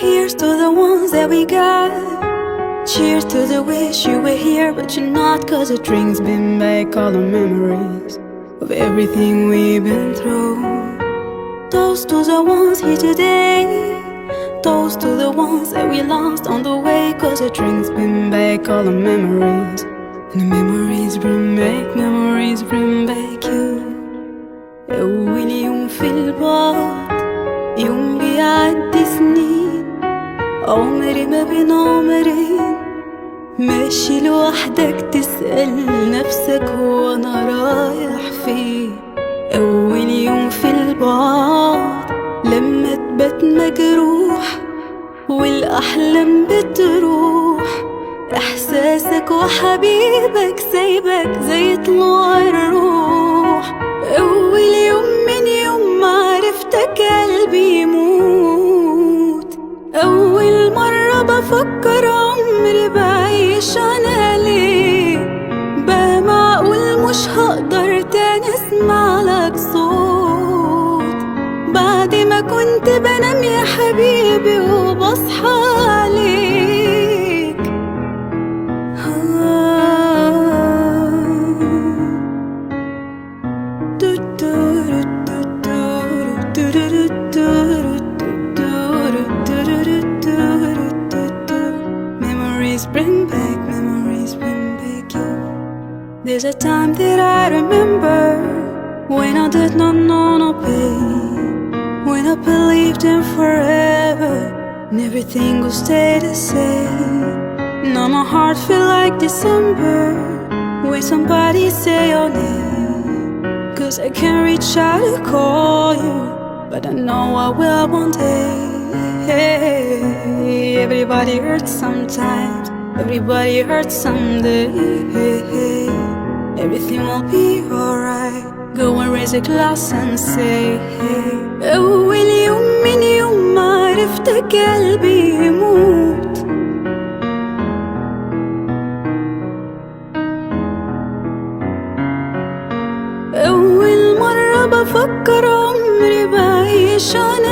Here's to the ones that we got. Cheers to the wish you were here but you're not, 'cause the drink's been back all the memories of everything we've been through. Toast to the ones here today. Toast to the ones that we lost on the way, 'cause the drink's been back all the memories. And the memories bring back you. أول يوم في البعد يوم بيعدي سنين، عمري ما بين عمرين، ماشي لوحدك تسأل نفسك هو أنا رايح فين. أول يوم في البعد لما تبات مجروح والأحلام بتروح، إحساسك وحبيبك سايبك زي طلوع الروح. أول يوم من يوم ما عرفتك قلبي يموت، أول مرة بفكر عمري بعيش أنا ليه، بقى معقول مش هقدر تاني أسمع لك صوت بعد ما كنت بنام يا حبيبي وبصحى عليك. Memories bring back you. There's a time that I remember when I did not know no pain, when I believed in forever and everything would stay the same. Now my heart feel like December when somebody say your name, 'cause I can't reach out to call you, but I know I will one day. Everybody hurts sometimes, everybody hurts someday. Everything will be alright. Go and raise a glass and say hey. أول يوم من يوم ما عرفتك قلبي يموت. أول مرة بفكر عمري بعيش أنا